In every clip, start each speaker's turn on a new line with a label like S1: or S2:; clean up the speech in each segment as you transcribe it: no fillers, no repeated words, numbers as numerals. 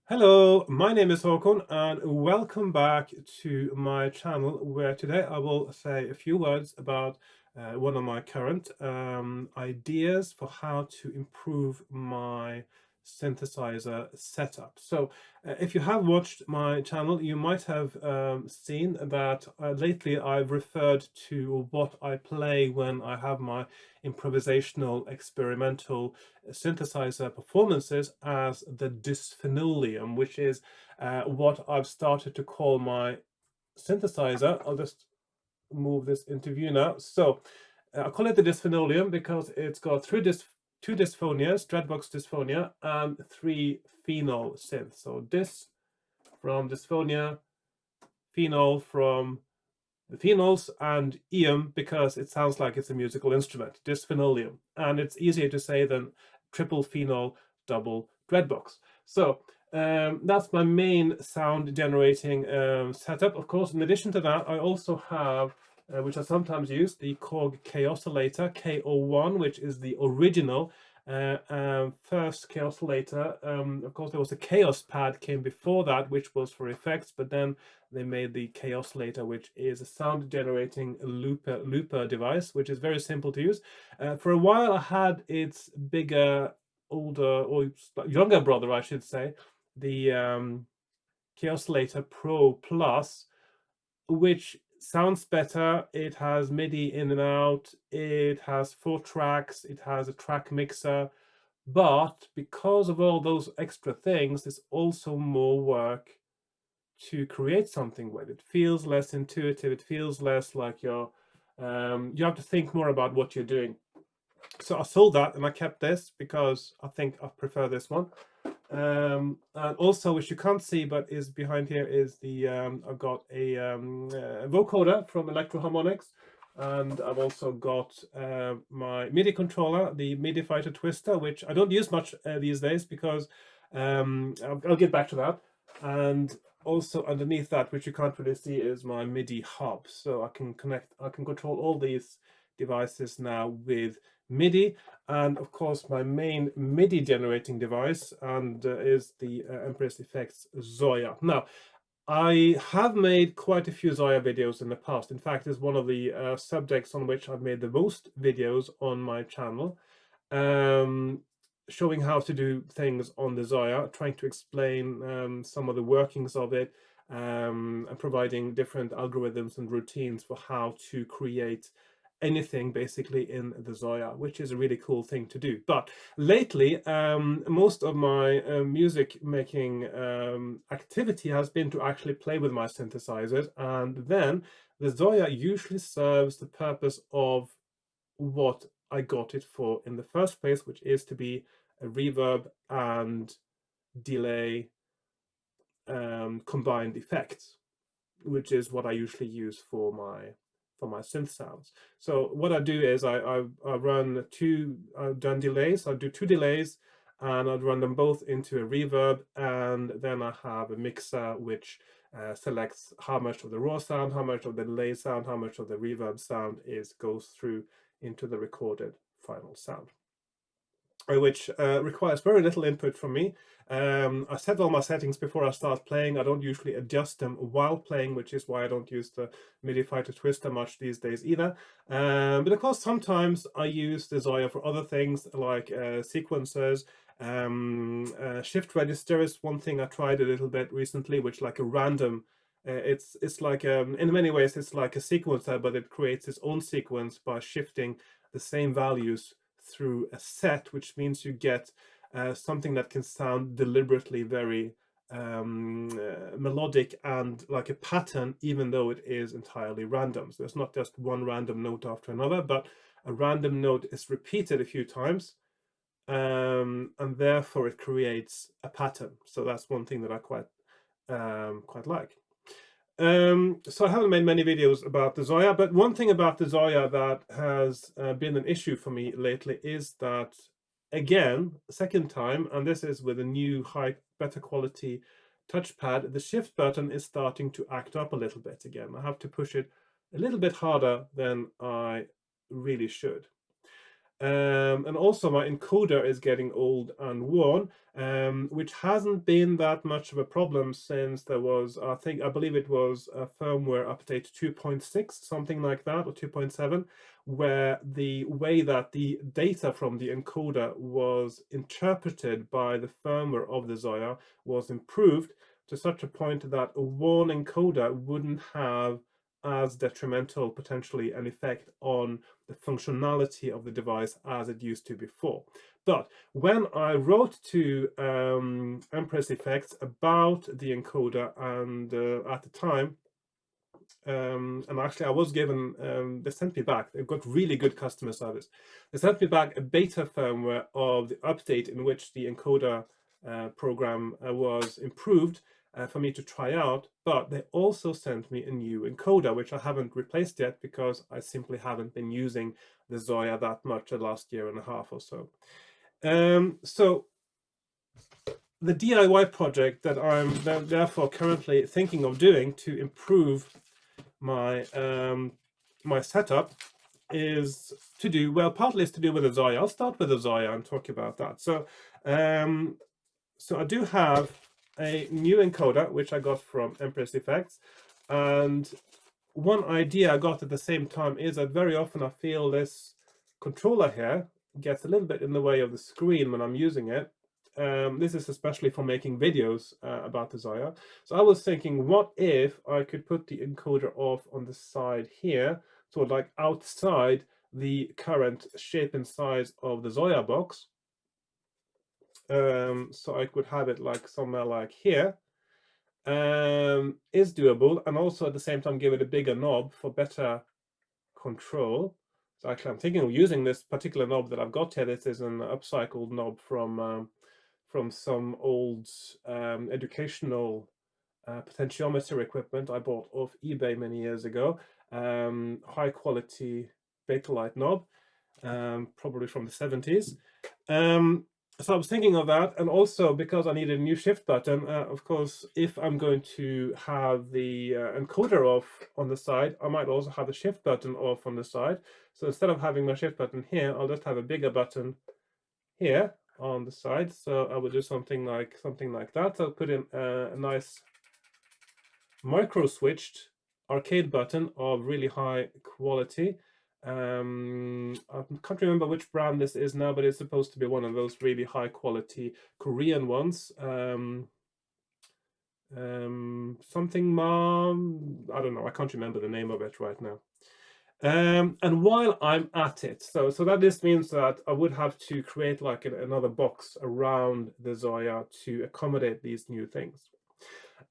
S1: Hello, my name is Hakon and welcome back to my channel where today I will say a few words about one of my current ideas for how to improve my synthesizer setup. So if you have watched my channel, you might have seen that lately I've referred to what I play when I have my improvisational experimental synthesizer performances as the dysphenolium, which is what I've started to call my synthesizer. I'll just move this into view now. So I call it the dysphenolium because it's got two dysphonias, dreadbox dysphonia, and three phenol synths. So dys from dysphonia, phenol from the phenols, and eum because it sounds like it's a musical instrument, dysphenolium. And it's easier to say than triple phenol, double dreadbox. So that's my main sound generating setup. Of course, in addition to that, I also have, which I sometimes use, the Korg K-oscillator, K01, which is the original first K-oscillator. Of course, there was a Chaos pad came before that, which was for effects, but then they made the K-oscillator, which is a sound generating looper device, which is very simple to use. For a while, I had its bigger, older, or younger brother, I should say, the K-oscillator Pro Plus, which sounds better. It has MIDI in and out. It has 4 tracks. It has a track mixer. But because of all those extra things, there's also more work to create something with. It feels less intuitive. It feels less like you have to think more about what you're doing. So I sold that and I kept this because I think I prefer this one. And also, which you can't see but is behind here, is the I've got a vocoder from Electro Harmonics, and I've also got my MIDI controller, the MIDI Fighter Twister, which I don't use much these days because I'll get back to that. And also underneath that, which you can't really see, is my MIDI hub. So I can control all these devices now with MIDI. And of course, my main MIDI generating device and is the Empress Effects Zoia. Now, I have made quite a few Zoia videos in the past. In fact, it's one of the subjects on which I've made the most videos on my channel, showing how to do things on the Zoia, trying to explain some of the workings of it, and providing different algorithms and routines for how to create anything basically in the Zoia, which is a really cool thing to do. But lately, most of my music making activity has been to actually play with my synthesizers, and then the Zoia usually serves the purpose of what I got it for in the first place, which is to be a reverb and delay combined effects, which is what I usually use for my synth sounds. So what I do is I run I've done delays. I do 2 delays, and I'd run them both into a reverb, and then I have a mixer which selects how much of the raw sound, how much of the delay sound, how much of the reverb sound goes through into the recorded final sound, which requires very little input from me. I set all my settings before I start playing. I don't usually adjust them while playing, which is why I don't use the MIDI Fighter Twister much these days either. But of course, sometimes I use the Zoia for other things like sequencers. Shift register is one thing I tried a little bit recently, which like a random it's like in many ways it's like a sequencer, but it creates its own sequence by shifting the same values through a set, which means you get something that can sound deliberately very melodic and like a pattern, even though it is entirely random. So it's not just one random note after another, but a random note is repeated a few times, and therefore it creates a pattern. So that's one thing that I quite like. So I haven't made many videos about the Zoia, but one thing about the Zoia that has been an issue for me lately is that, again, second time, and this is with a new better quality touchpad, the shift button is starting to act up a little bit again. I have to push it a little bit harder than I really should. And also my encoder is getting old and worn, which hasn't been that much of a problem since there was, I believe it was a firmware update 2.6, something like that, or 2.7, where the way that the data from the encoder was interpreted by the firmware of the Zoia was improved to such a point that a worn encoder wouldn't have as detrimental potentially an effect on the functionality of the device as it used to before. But when I wrote to Empress Effects about the encoder, and at the time, and actually I was given, they sent me back, they've got really good customer service. They sent me back a beta firmware of the update in which the encoder program was improved for me to try out, but they also sent me a new encoder, which I haven't replaced yet because I simply haven't been using the Zoia that much the last year and a half or so. So the DIY project that I'm therefore currently thinking of doing to improve my my setup is to do, well, partly is to do with the Zoia. I'll start with the Zoia and talk about that. So so I do have a new encoder which I got from Empress Effects, and one idea I got at the same time is that very often I feel this controller here gets a little bit in the way of the screen when I'm using it. This is especially for making videos about the Zoia. So I was thinking, what if I could put the encoder off on the side here, so like outside the current shape and size of the Zoia box. So I could have it like somewhere like here. Is doable, and also at the same time give it a bigger knob for better control. So actually I'm thinking of using this particular knob that I've got here. This is an upcycled knob from some old educational potentiometer equipment I bought off eBay many years ago. High quality Bakelite knob, probably from the 70s. So I was thinking of that, and also because I needed a new shift button, of course, if I'm going to have the encoder off on the side, I might also have the shift button off on the side. So instead of having my shift button here, I'll just have a bigger button here on the side. So I will do something like that. So I'll put in a nice micro switched arcade button of really high quality. I can't remember which brand this is now, but it's supposed to be one of those really high quality Korean ones. Something mom, I don't know, I can't remember the name of it right now. And while I'm at it, so that this means that I would have to create like another box around the Zoia to accommodate these new things.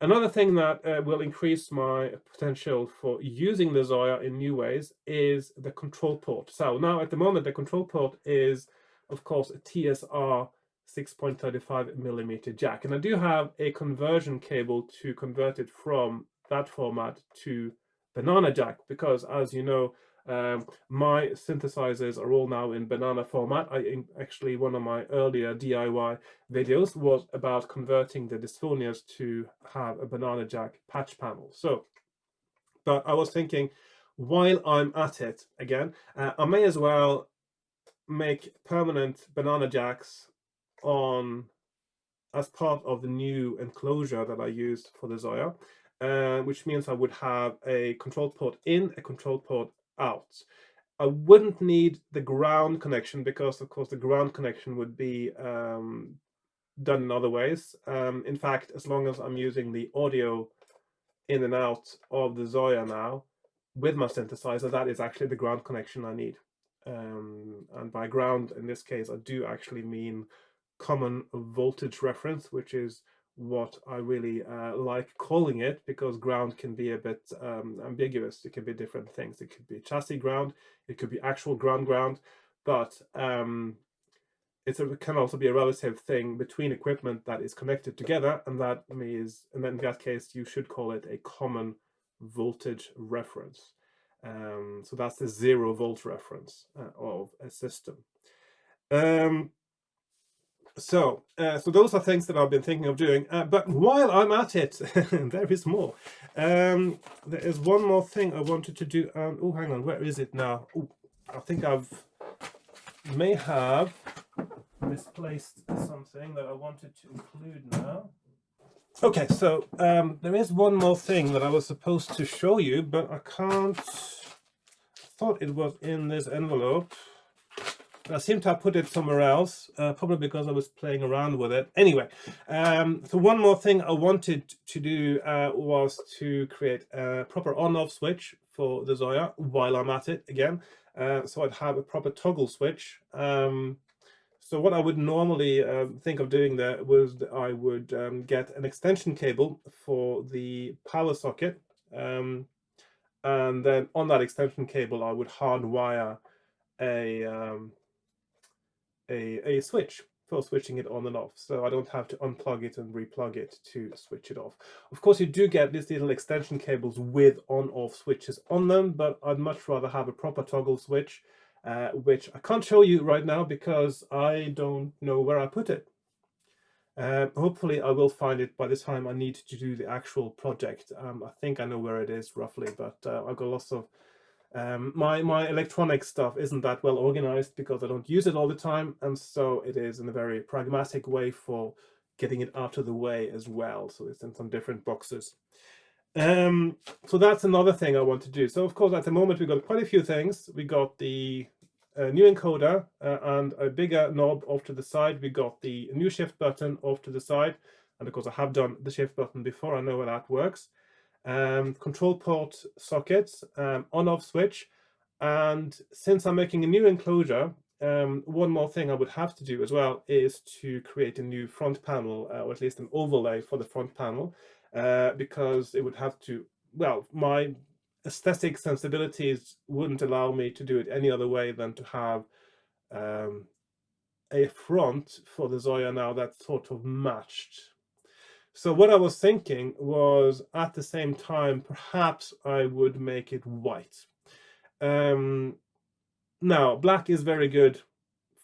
S1: Another thing that will increase my potential for using the Zoia in new ways is the control port. So now at the moment, the control port is, of course, a TSR 6.35mm jack. And I do have a conversion cable to convert it from that format to banana jack, because as you know, my synthesizers are all now in banana format. Actually, one of my earlier DIY videos was about converting the Dysphonias to have a banana jack patch panel. So, but I was thinking, while I'm at it again, I may as well make permanent banana jacks on as part of the new enclosure that I used for the Zoia, which means I would have a control port in, a control port out. I wouldn't need the ground connection because, of course, the ground connection would be done in other ways. In fact, as long as I'm using the audio in and out of the Zoia now with my synthesizer, that is actually the ground connection I need. And by ground, in this case, I do actually mean common voltage reference, which is what I really like calling it, because ground can be a bit ambiguous. It can be different things. It could be chassis ground, it could be actual ground, but it can also be a relative thing between equipment that is connected together, and that means, and then in that case, you should call it a common voltage reference. So that's the 0 volt reference of a system. So those are things that I've been thinking of doing. But while I'm at it, there is more. There is one more thing I wanted to do. Oh, hang on, where is it now? Oh, I think I've may have misplaced something that I wanted to include now. Okay, so there is one more thing that I was supposed to show you, but I can't. Thought it was in this envelope. I seem to have put it somewhere else, probably because I was playing around with it. Anyway, so one more thing I wanted to do was to create a proper on-off switch for the Zoia while I'm at it again. So I'd have a proper toggle switch. So what I would normally think of doing there was that I would get an extension cable for the power socket. And then on that extension cable, I would hardwire a switch for switching it on and off, so I don't have to unplug it and replug it to switch it off. Of course, you do get these little extension cables with on-off switches on them, but I'd much rather have a proper toggle switch, which I can't show you right now because I don't know where I put it. Hopefully I will find it by the time I need to do the actual project. I think I know where it is roughly, but I've got lots of my electronic stuff isn't that well organized because I don't use it all the time, and so it is in a very pragmatic way for getting it out of the way as well. So it's in some different boxes. So that's another thing I want to do. So of course, at the moment we've got quite a few things. We got the new encoder and a bigger knob off to the side. We got the new shift button off to the side, and of course I have done the shift button before. I know how that works. Control port sockets, on-off switch, and since I'm making a new enclosure, one more thing I would have to do as well is to create a new front panel, or at least an overlay for the front panel, because it would have to, well, my aesthetic sensibilities wouldn't allow me to do it any other way than to have a front for the Zoia now that sort of matched. So what I was thinking was, at the same time, perhaps I would make it white. Now, black is very good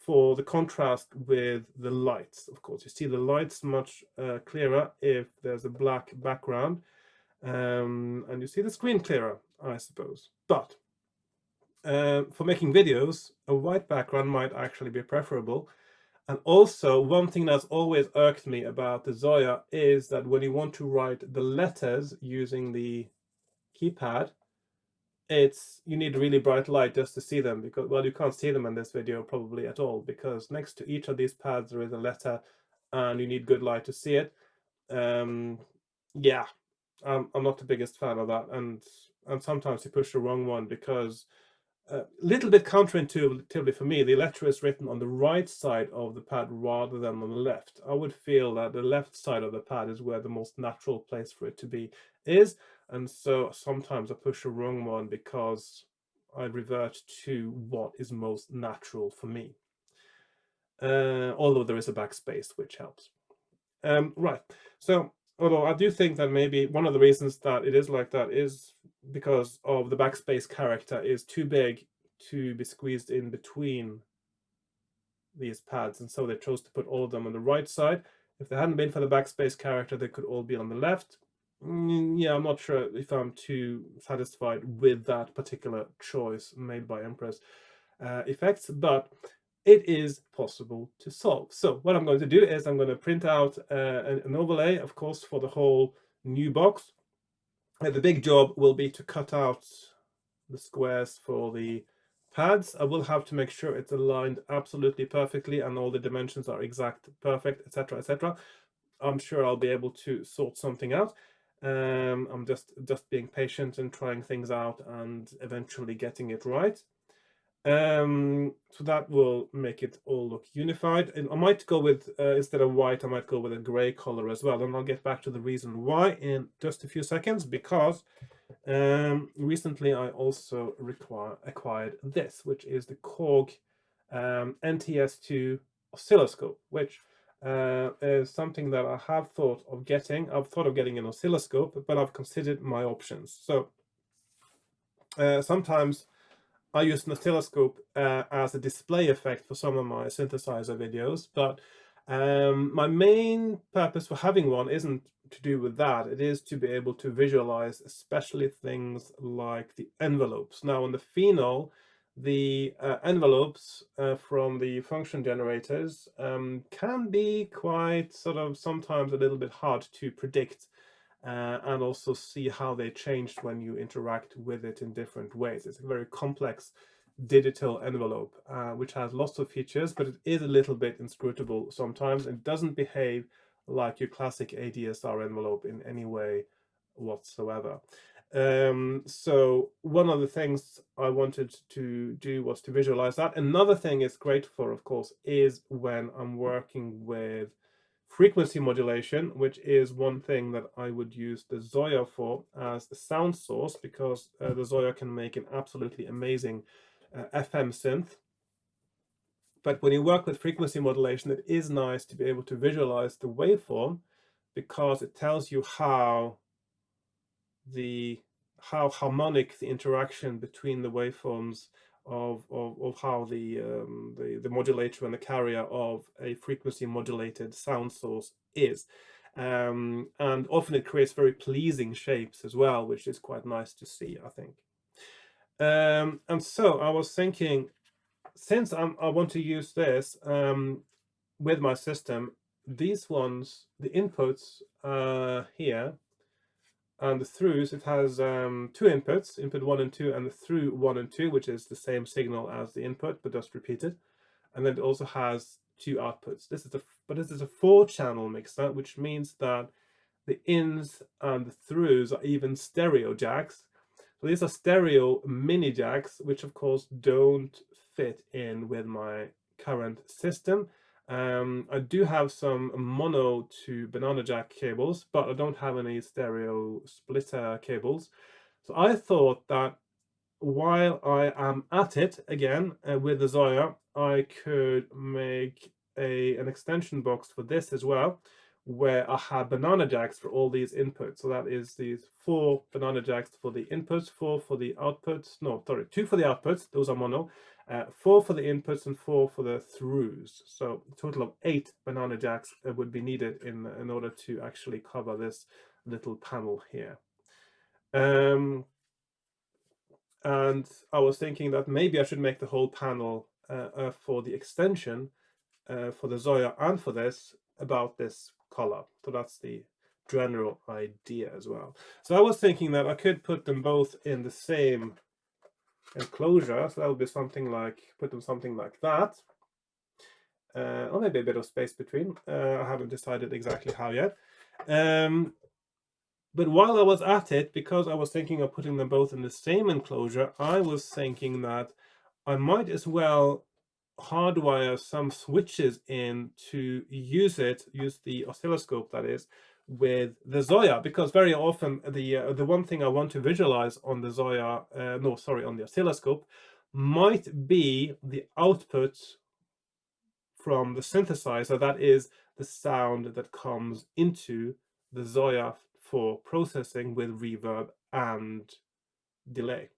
S1: for the contrast with the lights. Of course, you see the lights much clearer if there's a black background, and you see the screen clearer, I suppose. But for making videos, a white background might actually be preferable. And also, one thing that's always irked me about the Zoia is that when you want to write the letters using the keypad, you need really bright light just to see them, because, well, you can't see them in this video probably at all, because next to each of these pads there is a letter and you need good light to see it. Yeah, I'm not the biggest fan of that, and sometimes you push the wrong one, because a little bit counterintuitively for me, the letter is written on the right side of the pad rather than on the left. I would feel that the left side of the pad is where the most natural place for it to be is, and so sometimes I push the wrong one because I revert to what is most natural for me. Although there is a backspace, which helps. Right, so although I do think that maybe one of the reasons that it is like that is because of the backspace character is too big to be squeezed in between these pads, and so they chose to put all of them on the right side. If they hadn't been for the backspace character, they could all be on the left. Yeah, I'm not sure if I'm too satisfied with that particular choice made by Empress Effects, but it is possible to solve. So what I'm going to do is I'm going to print out an overlay, of course, for the whole new box. The big job will be to cut out the squares for the pads. I will have to make sure it's aligned absolutely perfectly and all the dimensions are exact, perfect, etc., etc. I'm sure I'll be able to sort something out. I'm just being patient and trying things out and eventually getting it right. So that will make it all look unified, and I might go with instead of white I might go with a gray color as well, and I'll get back to the reason why in just a few seconds, because recently I also acquired this, which is the Korg NTS-2 oscilloscope, which is something that I have thought of getting. I've thought of getting an oscilloscope, but I've considered my options. So sometimes I use an oscilloscope as a display effect for some of my synthesizer videos, but my main purpose for having one isn't to do with that. It is to be able to visualize especially things like the envelopes. Now on the Phenol, the envelopes from the function generators can be quite sort of sometimes a little bit hard to predict and also see how they changed when you interact with it in different ways. It's a very complex digital envelope, which has lots of features, but it is a little bit inscrutable sometimes and doesn't behave like your classic ADSR envelope in any way whatsoever. So one of the things I wanted to do was to visualize that. Another thing it's great for, of course, is when I'm working with frequency modulation, which is one thing that I would use the Zoia for as a sound source, because the Zoia can make an absolutely amazing FM synth. But when you work with frequency modulation, it is nice to be able to visualize the waveform, because it tells you how harmonic the interaction between the waveforms of how the modulator and the carrier of a frequency modulated sound source is. And often it creates very pleasing shapes as well, which is quite nice to see, I think. And so I was thinking, since I want to use this with my system, these ones, the inputs here, and the throughs, it has two inputs, input 1 and 2, and the through 1 and 2, which is the same signal as the input, but just repeated. And then it also has two outputs. This is a 4-channel mixer, which means that the ins and the throughs are even stereo jacks. So these are stereo mini jacks, which of course don't fit in with my current system. I do have some mono to banana jack cables, but I don't have any stereo splitter cables. So I thought that while I am at it again with the Zoia, I could make an extension box for this as well, where I have banana jacks for all these inputs. So that is these 4 banana jacks for the inputs, 4 for the outputs. No, sorry, 2 for the outputs. Those are mono. 4 for the inputs and 4 for the throughs. So a total of 8 banana jacks would be needed in order to actually cover this little panel here. And I was thinking that maybe I should make the whole panel for the extension for the Zoia and for this about this color. So that's the general idea as well. So I was thinking that I could put them both in the same enclosure. So that would be something like, put them something like that. Or maybe a bit of space between. I haven't decided exactly how yet. But while I was at it, because I was thinking of putting them both in the same enclosure, I was thinking that I might as well hardwire some switches in to use the oscilloscope, that is, with the Zoia, because very often the one thing I want to visualize on the Zoia, on the oscilloscope, might be the output from the synthesizer, that is the sound that comes into the Zoia for processing with reverb and delay.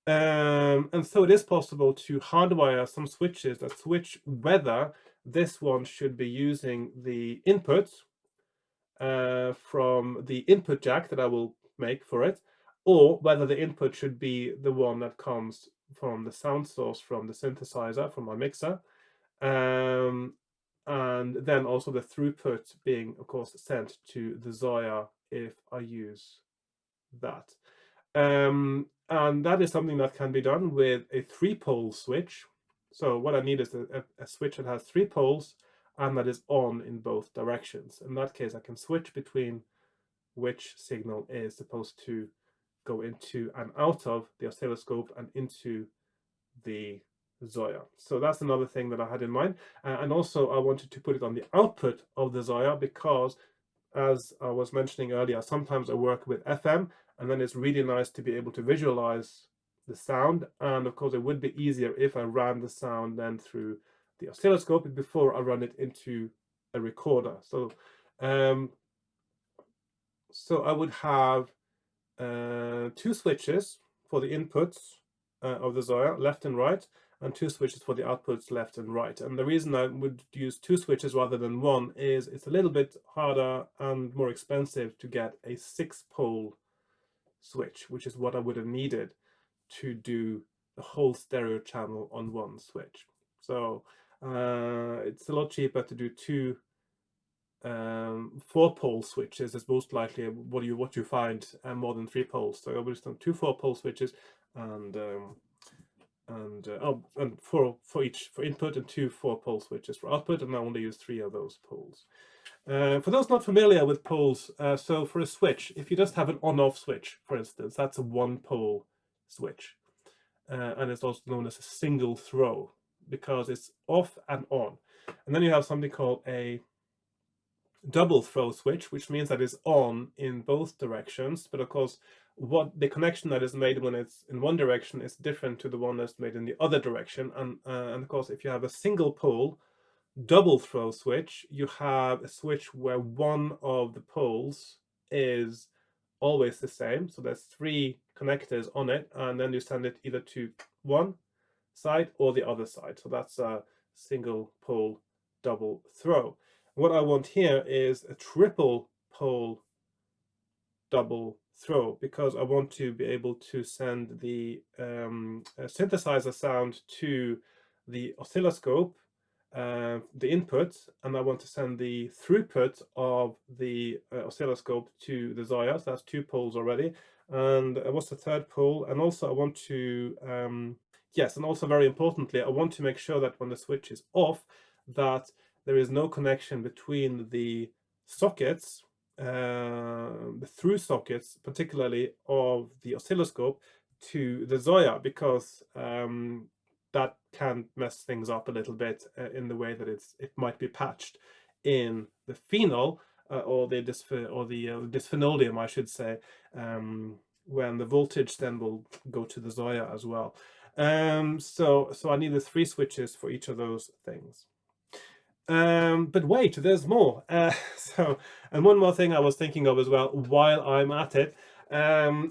S1: And so it is possible to hardwire some switches that switch whether this one should be using the input from the input jack that I will make for it, or whether the input should be the one that comes from the sound source from the synthesizer, from my mixer. And then also the throughput being, of course, sent to the Zoia if I use that. And that is something that can be done with a 3-pole switch. So what I need is a switch that has 3 poles and that is on in both directions. In that case, I can switch between which signal is supposed to go into and out of the oscilloscope and into the Zoia. So that's another thing that I had in mind. And also I wanted to put it on the output of the Zoia because, as I was mentioning earlier, sometimes I work with FM, and then it's really nice to be able to visualize the sound. And of course, it would be easier if I ran the sound then through the oscilloscope before I run it into a recorder. So I would have 2 switches for the inputs of the Zoia, left and right, and 2 switches for the outputs, left and right. And the reason I would use 2 switches rather than 1 is it's a little bit harder and more expensive to get a 6-pole switch, which is what I would have needed to do a whole stereo channel on one switch. So it's a lot cheaper to do two 4-pole switches is most likely what you find, more than 3 poles. So I will just two 4-pole switches, and for input, and two 4-pole switches for output, and I only use 3 of those poles. For those not familiar with poles, so for a switch, if you just have an on-off switch, for instance, that's a 1-pole switch, and it's also known as a single throw because it's off and on. And then you have something called a double throw switch, which means that it's on in both directions, but of course what the connection that is made when it's in one direction is different to the one that's made in the other direction. And of course, if you have a single pole double throw switch, you have a switch where one of the poles is always the same, so there's 3 connectors on it, and then you send it either to one side or the other side. So that's a single pole double throw. What I want here is a triple pole double throw, because I want to be able to send the synthesizer sound to the oscilloscope, the input, and I want to send the throughput of the oscilloscope to the Zoia. So that's 2 poles already. And what's the third pole? And also I want to yes, and also very importantly, I want to make sure that when the switch is off, that there is no connection between the sockets, the through sockets, particularly of the oscilloscope, to the Zoia, because that can mess things up a little bit in the way that it might be patched in the phenol, or the dysphenolium, I should say, when the voltage then will go to the Zoia as well. So I need the 3 switches for each of those things. But wait, there's more. And one more thing I was thinking of as well while I'm at it,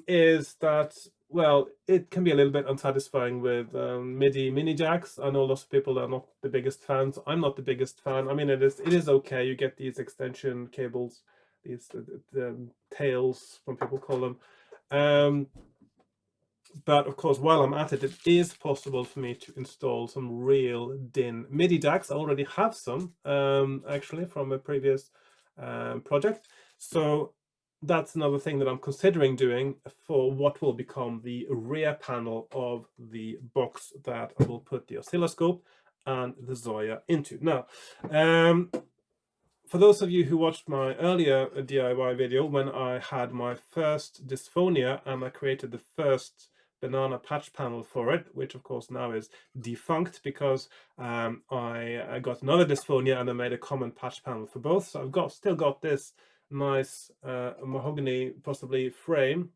S1: is that, well, it can be a little bit unsatisfying with MIDI mini jacks. I know lots of people are not the biggest fans. I'm not the biggest fan. I mean, it is okay. You get these extension cables, these the tails, some people call them. But of course, while I'm at it, it is possible for me to install some real DIN MIDI DACs. I already have some, actually, from a previous project. So that's another thing that I'm considering doing for what will become the rear panel of the box that I will put the oscilloscope and the Zoia into. Now, for those of you who watched my earlier DIY video when I had my first dysphonia and I created the first banana patch panel for it, which of course now is defunct because I got another dysphonia and I made a common patch panel for both. So I've still got this nice mahogany, possibly frame,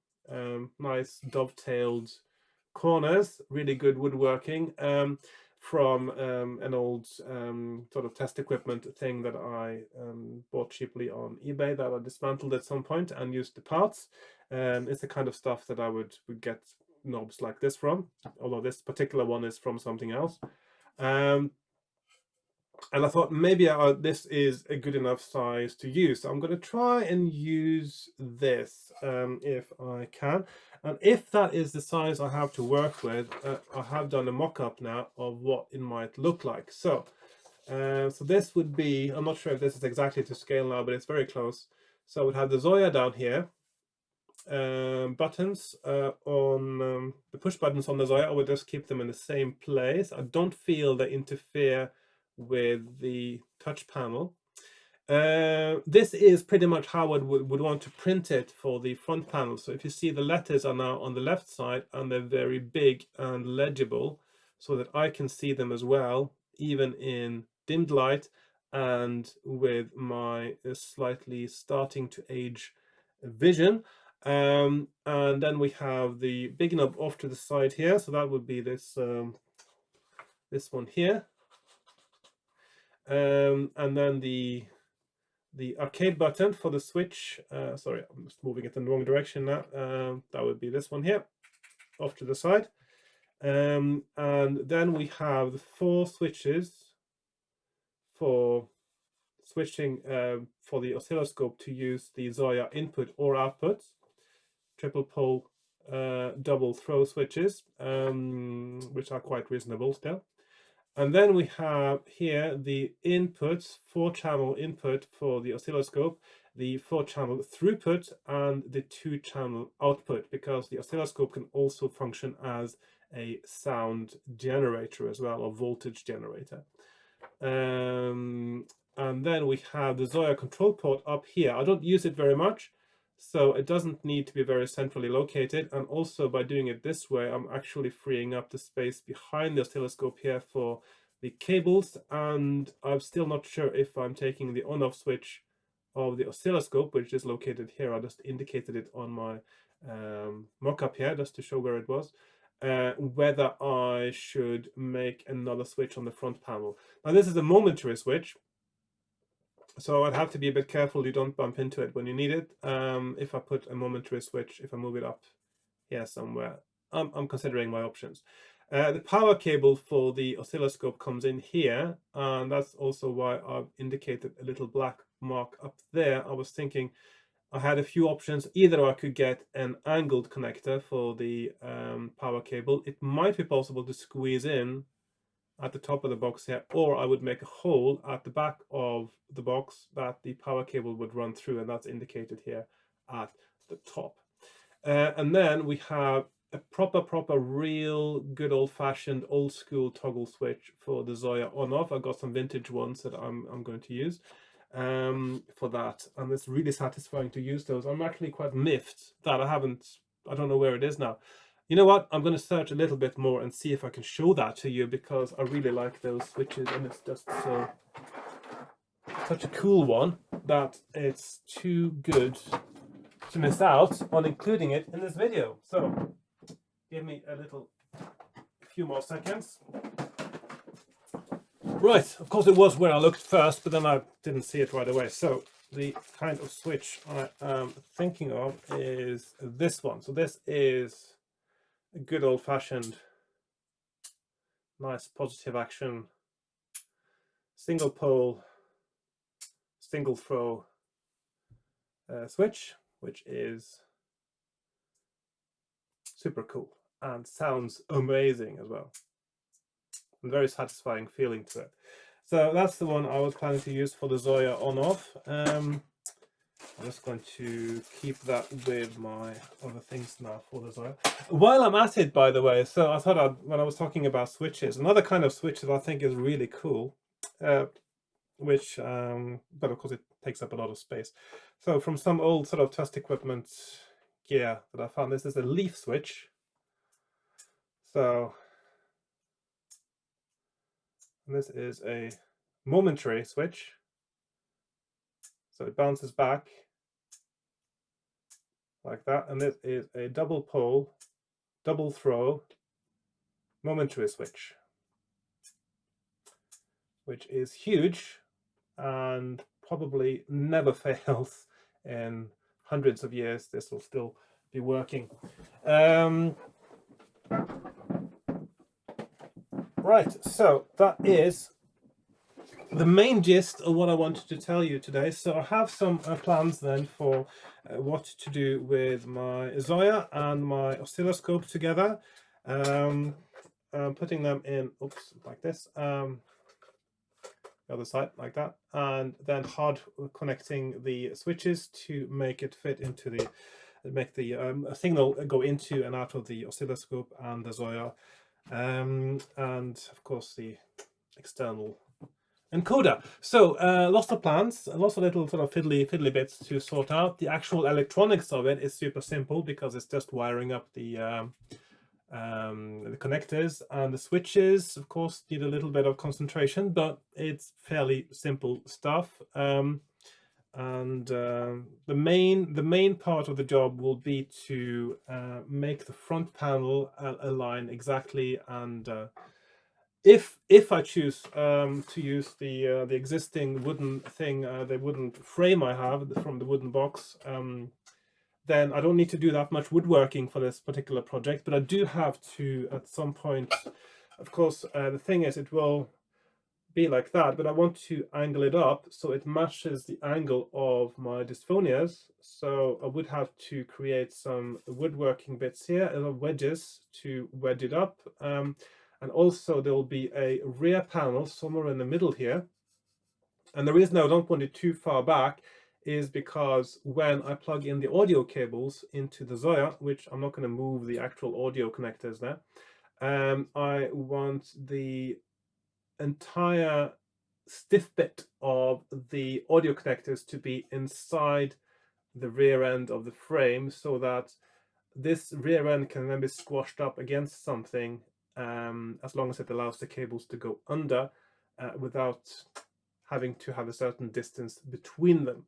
S1: nice dovetailed corners, really good woodworking, from an old sort of test equipment thing that I bought cheaply on eBay, that I dismantled at some point and used the parts. It's the kind of stuff that I would get knobs like this from, although this particular one is from something else. And I thought maybe this is a good enough size to use. So I'm going to try and use this if I can. And if that is the size I have to work with, I have done a mock-up now of what it might look like. So this would be, I'm not sure if this is exactly to scale now, but it's very close. So I would have the Zoia down here. Buttons on the push buttons on the Zoia, I would just keep them in the same place. I don't feel they interfere with the touch panel. This is pretty much how I would want to print it for the front panel. So if you see, the letters are now on the left side and they're very big and legible so that I can see them as well, even in dimmed light and with my slightly starting to age vision. And then we have the big knob off to the side here, so that would be this this one here, and then the arcade button for the switch. Sorry, I'm just moving it in the wrong direction now. That would be this one here, off to the side. And then we have the 4 switches for switching for the oscilloscope to use the Zoia input or output, triple pole double throw switches, which are quite reasonable still. And then we have here the inputs, 4-channel input for the oscilloscope, the 4-channel throughput, and the 2-channel output, because the oscilloscope can also function as a sound generator as well, or voltage generator. And then we have the Zoia control port up here. I don't use it very much, so it doesn't need to be very centrally located. And also by doing it this way, I'm actually freeing up the space behind the oscilloscope here for the cables. And I'm still not sure if I'm taking the on-off switch of the oscilloscope, which is located here. I just indicated it on my mock-up here just to show where it was. Whether I should make another switch on the front panel. Now this is a momentary switch, so I'd have to be a bit careful you don't bump into it when you need it. If I put a momentary switch, if I move it up here somewhere, I'm considering my options. The power cable for the oscilloscope comes in here, and that's also why I've indicated a little black mark up there. I was thinking I had a few options. Either I could get an angled connector for the power cable. It might be possible to squeeze in at the top of the box here, or I would make a hole at the back of the box that the power cable would run through, and that's indicated here at the top. And then we have a proper real good old-fashioned old school toggle switch for the Zoia on-off. I've got some vintage ones that I'm going to use for that, and it's really satisfying to use those. I'm actually quite miffed that I don't know where it is now. You know what, I'm going to search a little bit more and see if I can show that to you, because I really like those switches, and it's just such a cool one that it's too good to miss out on including it in this video. So give me a few more seconds. Right, of course it was where I looked first, but then I didn't see it right away. So the kind of switch I am thinking of is this one. So this is a good old-fashioned, nice positive action, single pole, single throw switch, which is super cool and sounds amazing as well. And very satisfying feeling to it. So that's the one I was planning to use for the Zoia on-off. I'm just going to keep that with my other things now for the Zoia. While I'm at it, by the way, so I thought when I was talking about switches, another kind of switch that I think is really cool, but of course it takes up a lot of space. So from some old sort of test equipment gear that I found, this is a leaf switch. So this is a momentary switch. So it bounces back like that, and this is a double pole, double throw, momentary switch, which is huge and probably never fails. In hundreds of years this will still be working. Right, so that is the main gist of what I wanted to tell you today. So I have some plans then for what to do with my Zoia and my oscilloscope together. Putting them in, like this, the other side like that, and then hard connecting the switches to make it fit into make the signal go into and out of the oscilloscope and the Zoia. And of course the external encoder. So lots of plans, lots of little sort of fiddly bits to sort out. The actual electronics of it is super simple, because it's just wiring up the connectors, and the switches of course need a little bit of concentration, but it's fairly simple stuff. The main part of the job will be to make the front panel align exactly, and if I choose to use the existing wooden thing, the wooden frame I have from the wooden box, then I don't need to do that much woodworking for this particular project, but I do have to at some point. Of course, the thing is, it will be like that, but I want to angle it up so it matches the angle of my dysphonias. So I would have to create some woodworking bits here, wedges to wedge it up. And also there will be a rear panel somewhere in the middle here. And the reason I don't want it too far back is because when I plug in the audio cables into the Zoia, which I'm not going to move the actual audio connectors there, I want the entire stiff bit of the audio connectors to be inside the rear end of the frame, so that this rear end can then be squashed up against something, as long as it allows the cables to go under without having to have a certain distance between them.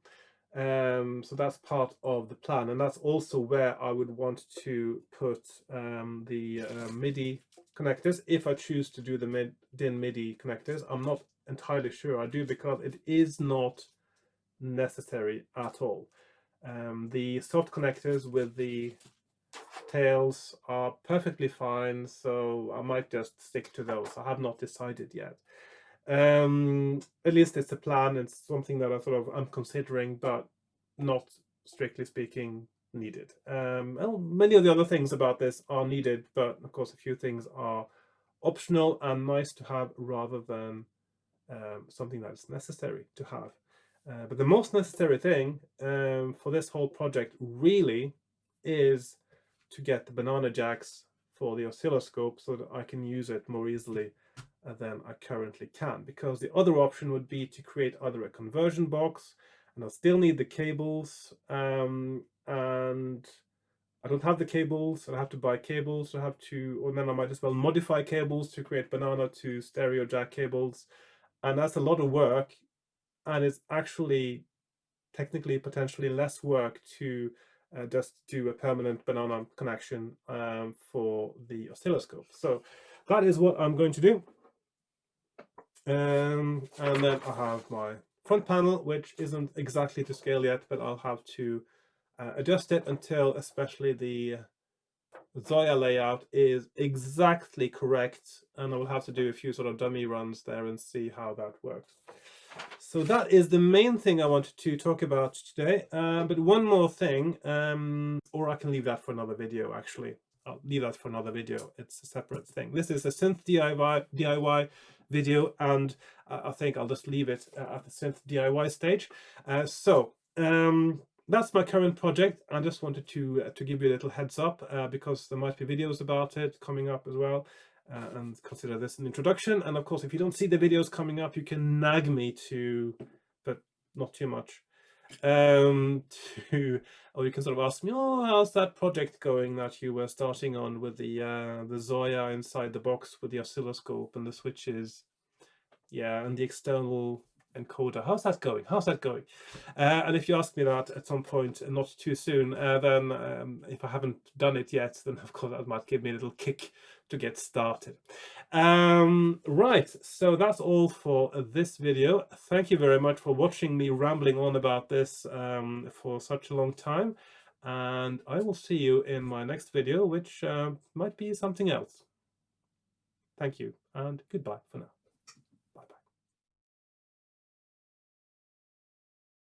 S1: So that's part of the plan, and that's also where I would want to put the MIDI connectors if I choose to do the DIN MIDI connectors. I'm not entirely sure I do, because it is not necessary at all. The soft connectors with the tails are perfectly fine, so I might just stick to those. I have not decided yet. At least it's a plan. It's something that I'm considering, but not strictly speaking needed. Well, many of the other things about this are needed, but of course a few things are optional and nice to have rather than something that is necessary to have. But the most necessary thing for this whole project really is to get the banana jacks for the oscilloscope so that I can use it more easily than I currently can, because the other option would be to create either a conversion box, and I'll still need the cables, and I don't have the cables, I have to buy cables, or then I might as well modify cables to create banana to stereo jack cables, and that's a lot of work, and it's actually technically potentially less work to just do a permanent banana connection for the oscilloscope. So that is what I'm going to do. And then I have my front panel, which isn't exactly to scale yet, but I'll have to adjust it until especially the Zoia layout is exactly correct, and I will have to do a few sort of dummy runs there and see how that works. So that is the main thing I wanted to talk about today. But one more thing, or I can leave that for another video, actually. I'll leave that for another video. It's a separate thing. This is a synth DIY video, and I think I'll just leave it at the synth DIY stage. That's my current project. I just wanted to give you a little heads up, because there might be videos about it coming up as well. And consider this an introduction. And of course, if you don't see the videos coming up, you can nag me to, but not too much, or you can sort of ask me, oh, how's that project going that you were starting on with the Zoia inside the box with the oscilloscope and the switches, yeah, and the external encoder. How's that going? How's that going? And if you ask me that at some point, and not too soon, then if I haven't done it yet, then of course that might give me a little kick to get started. Right, so that's all for this video. Thank you very much for watching me rambling on about this for such a long time, and I will see you in my next video, which might be something else. Thank you, and goodbye for now.